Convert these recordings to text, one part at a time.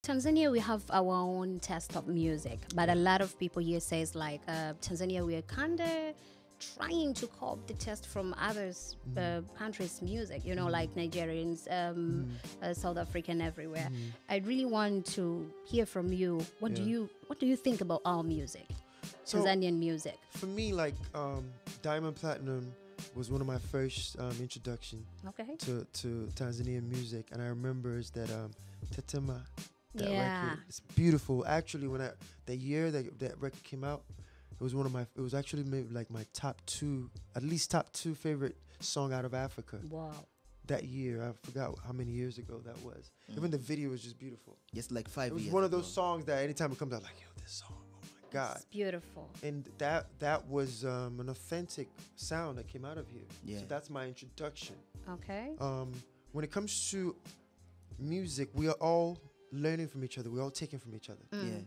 Tanzania, we have our own taste of music, but a lot of people here says like Tanzania, we are kind of trying to copy the taste from others countries' music. You know, like Nigerians, South African, everywhere. I really want to hear from you. What do you think about our music, Tanzanian music? For me, like Diamond Platinum was one of my first introduction to Tanzanian music, and I remember is that Tetema, that record, it's beautiful. Actually, when the year that record came out, it was one of my. It was actually maybe like my top two favorite song out of Africa. Wow. That year, I forgot how many years ago that was. Even the video was just beautiful. Just like 5 years. It was one of those songs that anytime it comes out, like, yo, this song, oh my God, it's beautiful. And that was an authentic sound that came out of here. Yeah. So that's my introduction. Okay. When it comes to music, we are all learning from each other. We're all taking from each other. Yeah.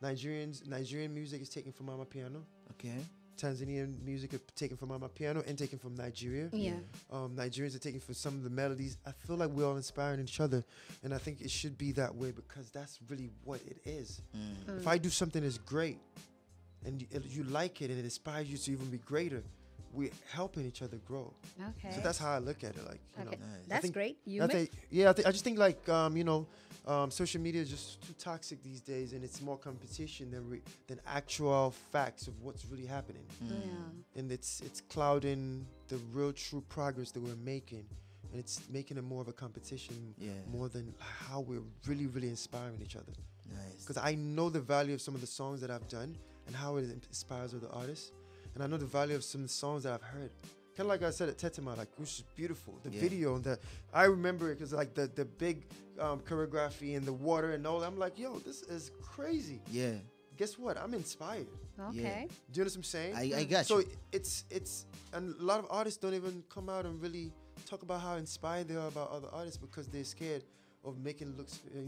Nigerian music is taken from Mama Piano. Okay. Tanzanian music is taken from Mama Piano and taken from Nigeria. Yeah. Nigerians are taking from some of the melodies. I feel like we're all inspiring each other, and I think it should be that way because that's really what it is. If I do something that's great, and you like it, and it inspires you to even be greater, we're helping each other grow. Okay. So that's how I look at it. Like, you know, That's great. I just think like social media is just too toxic these days, and it's more competition than actual facts of what's really happening. And it's clouding the real true progress that we're making, and it's making it more of a competition more than how we're really inspiring each other. Nice. Because I know the value of some of the songs that I've done and how it inspires other artists, and I know the value of some of the songs that I've heard. Kind of like I said at Tetema, like, which is beautiful. The video and I remember it because like the big choreography and the water and all. I'm like, yo, this is crazy. Yeah. Guess what? I'm inspired. Okay. Yeah. Do you know what I'm saying? I got you. So it's and a lot of artists don't even come out and really talk about how inspired they are about other artists because they're scared of making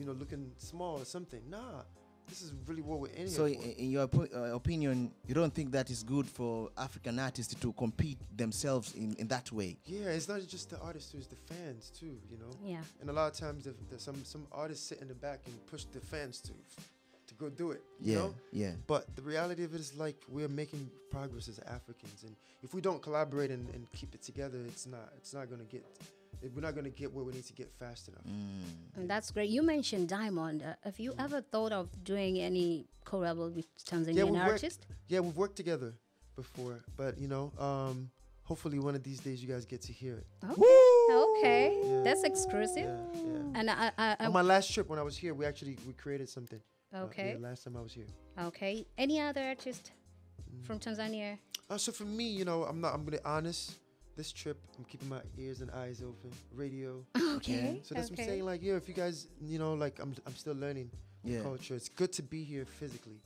looking small or something. Nah. This is really what we're in so here for. In your opinion, you don't think that is good for African artists to compete themselves in that way? Yeah, it's not just the artists, it's the fans too, you know? Yeah. And a lot of times some artists sit in the back and push the fans to go do it, you know? Yeah. But the reality of it is like we're making progress as Africans, and if we don't collaborate and keep it together, we're not gonna get where we need to get fast enough. And that's great. You mentioned Diamond. Have you ever thought of doing any collab with Tanzanian artists? We've worked together before, but hopefully one of these days you guys get to hear it. Okay. That's exclusive. Yeah. And on my last trip when I was here, we created something. Okay. Last time I was here. Okay. Any other artist from Tanzania? So for me, I'm gonna be honest. This trip, I'm keeping my ears and eyes open. Radio. Okay. So that's what I'm saying. Like, if you guys, like, I'm still learning the culture. It's good to be here physically.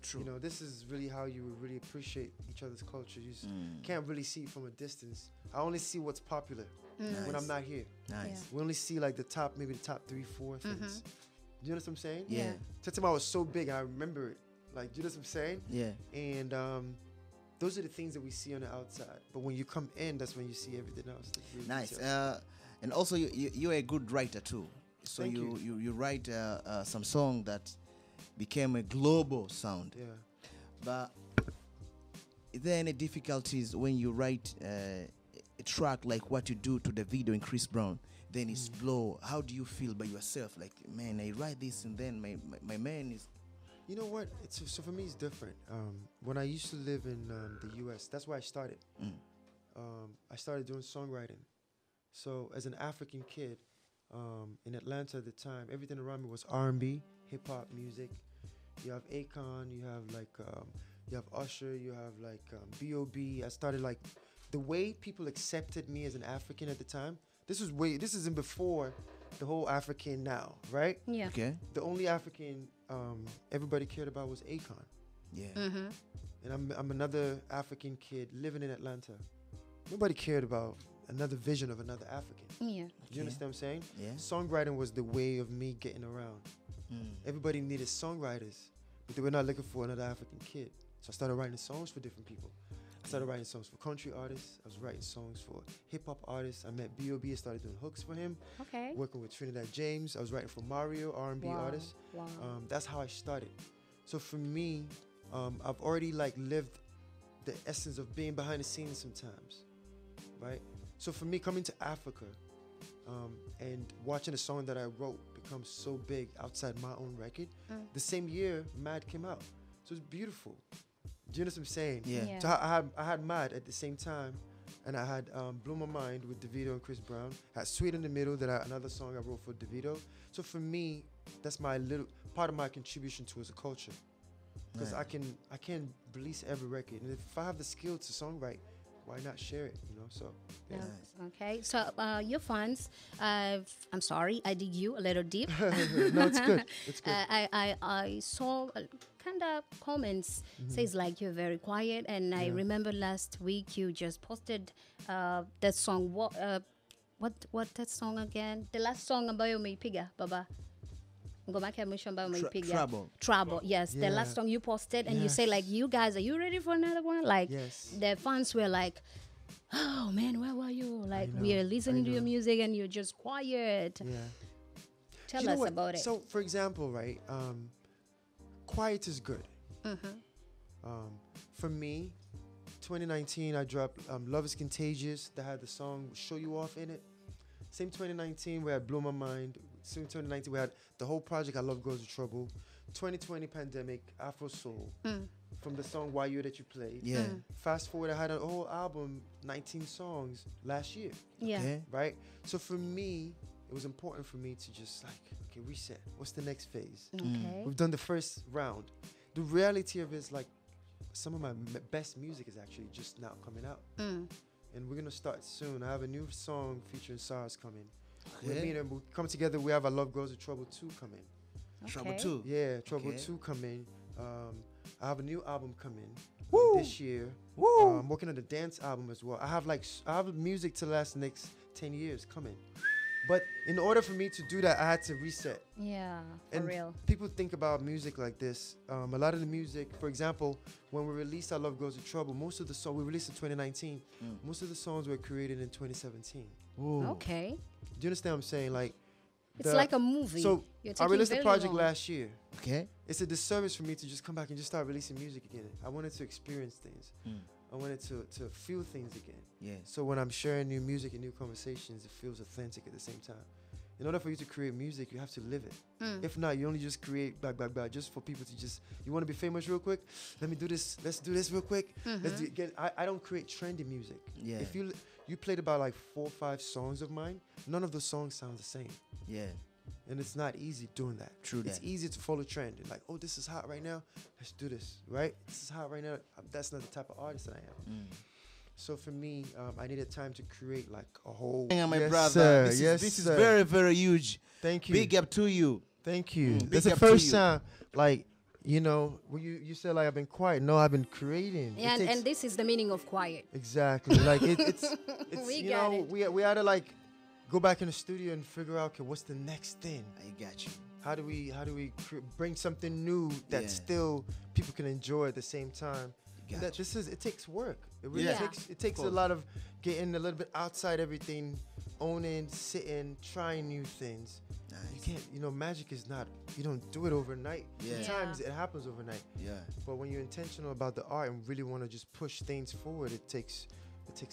True. This is really how you would really appreciate each other's culture. You just can't really see it from a distance. I only see what's popular when I'm not here. Nice. Yeah. We only see like maybe the top 3, 4 things. Do you know what I'm saying? Yeah. Tetema was so big, and I remember it. Like, do you know what I'm saying? Yeah. And those are the things that we see on the outside. But when you come in, that's when you see everything else. Really nice. And also, you're a good writer too. So Thank you write some song that became a global sound. Yeah. But is there any difficulties when you write a track like what you do to the video in Chris Brown? Then it's blow. How do you feel by yourself? Like, man, I write this and then my man is... You know what? So for me, it's different. When I used to live in the U.S., that's where I started. I started doing songwriting. So as an African kid in Atlanta at the time, everything around me was R&B, hip-hop music. You have Akon, you have Usher, you have like B.O.B. I started like, the way people accepted me as an African at the time, this isn't before the whole African now, right? Yeah. Okay. The only African everybody cared about was Akon. Yeah. And I'm another African kid living in Atlanta. Nobody cared about another vision of another African. Yeah. Do you understand what I'm saying? Yeah. Songwriting was the way of me getting around. Everybody needed songwriters, but they were not looking for another African kid. So I started writing songs for different people. started writing songs for country artists. I was writing songs for hip hop artists. I met B.O.B. I started doing hooks for him. Okay. Working with Trinidad James. I was writing for Mario, R&B artists. Wow. That's how I started. So for me, I've already like lived the essence of being behind the scenes sometimes, right? So for me, coming to Africa and watching a song that I wrote become so big outside my own record, the same year Mad came out. So it's beautiful. Do you know what I'm saying? Yeah. So I had Mad at the same time, and I had Blew My Mind with Davido and Chris Brown. I had Sweet in the Middle, another song I wrote for Davido. So for me, that's my little part of my contribution towards the culture, because I can't release every record, and if I have the skill to songwrite, why not share it? You know, so yeah. Okay, so your fans, I'm sorry, I dig you a little deep. No, it's good. It's good. I saw kind of comments says like you're very quiet, and I remember last week you just posted that song. What that song again? The last song ambayo umeipiga baba. Ngoma yake ya mwisho ambayo umeipiga. Trouble. Yes, the last song you posted, and you say like, you guys, are you ready for another one? Like the fans were like, oh man, where were you? Like we are listening to your music and you're just quiet. Yeah. Tell us about it. So for example, right, quiet is good. For me, 2019 I dropped Love is Contagious, that had the song Show You Off in it. Same 2019 we had Blow My Mind. Same 2019 we had the whole project I Love Goes to Trouble. 2020 pandemic, Afro Soul, from the song Why You that you played. Yeah. Fast forward, I had a whole album, 19 songs last year. Yeah. Okay. Right? So for me, it was important for me to just like, okay, reset. What's the next phase? Okay. We've done the first round. The reality of it is like, some of my best music is actually just now coming out. And we're gonna start soon. I have a new song featuring SARS coming. Okay. We meet and we come together. We have a Love Goes to Trouble 2 coming. Trouble 2. Yeah, Trouble Okay. 2 coming. I have a new album coming this year. Woo. I'm working on the dance album as well. I have music to last the next 10 years coming. But in order for me to do that, I had to reset. Yeah, for And real. people think about music like this. A lot of the music, for example, when we released Our Love Goes to Trouble, most of the songs we released in 2019. Most of the songs were created in 2017. Ooh. Okay. Do you understand what I'm saying? Like, It's like a movie. So You're I taking released the very project long. last year. Okay. It's a disservice for me to just come back and just start releasing music again. I wanted to experience things. I wanted to feel things again. Yeah. So when I'm sharing new music and new conversations, it feels authentic at the same time. In order for you to create music, you have to live it. If not, you only just create blah, blah, blah, just for people to just, you want to be famous real quick? Let me do this. Let's do this real quick. Let's do it. I don't create trendy music. Yeah. If you played about like 4 or 5 songs of mine, none of the songs sound the same. Yeah. And it's not easy doing that. True It's that. easy to follow trend. Like, oh, this is hot right now. Let's do this, right? This is hot right now. That's not the type of artist that I am. So for me, I needed time to create like a whole. My Yes, brother, sir. this Yes, is sir. very, very huge. Thank you. Big up to you. Thank you. Big That's the up to first you. time, like, you know, when you said like I've been quiet. No, I've been creating. It And, takes- and this is the meaning of quiet. exactly like it's We you got know it. we had to like go back in the studio and figure out, okay, what's the next thing? I got you. How do we bring something new that Yeah. still people can enjoy at the same time? Got That it takes work. It really Yeah. takes a course. lot of getting a little bit outside everything, owning, sitting, trying new things. You Nice. can't, magic is not, you don't do it overnight. Yeah. Sometimes it happens overnight. Yeah. But when you're intentional about the art and really want to just push things forward, it takes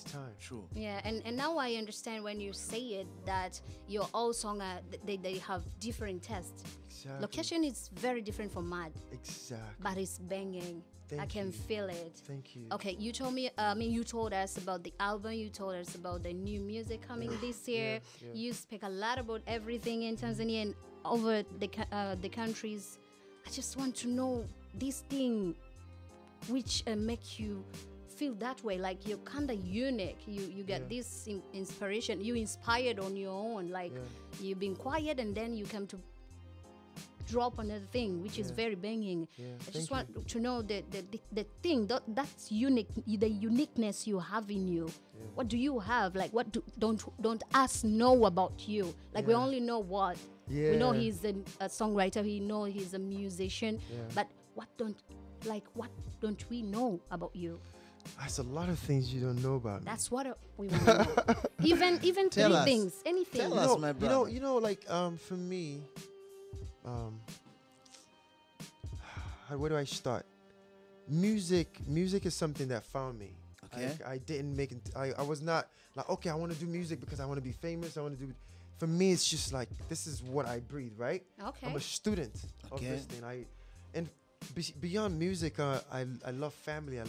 time. True. Yeah, and now I understand when you say it that your all song they have different tests. Exactly. Location is very different from Mad, Exactly. but it's banging. I Thank can you. feel it. Thank you. Okay, you told us about the album. You told us about the new music coming this year. yeah. You speak a lot about everything in Tanzania and over the countries. I just want to know this thing, which make you feel that way. Like you're kind of unique. You get Yeah. this inspiration. You inspired on your own. Like you've been quiet and then you come to drop another thing, which is Yeah. very banging. Yeah, I just thank want to know the thing that's unique, the uniqueness you have in you. Yeah. What do you have? Like, what don't us know about you? Like, we Yeah. only know what Yeah. we know. He's a songwriter. We know he's a musician. Yeah. But what don't we know about you? That's a lot of things you don't know about me. That's what we want to know. Even Tell three us. things, anything. Tell us, my brother. Like for me, where do I start? Music is something that found me. Okay. I didn't make it. I was not like, okay, I want to do music because I want to be famous. I want to do. For me, it's just like this is what I breathe, right? Okay. I'm a student of Okay. this thing. Beyond music, I love family. I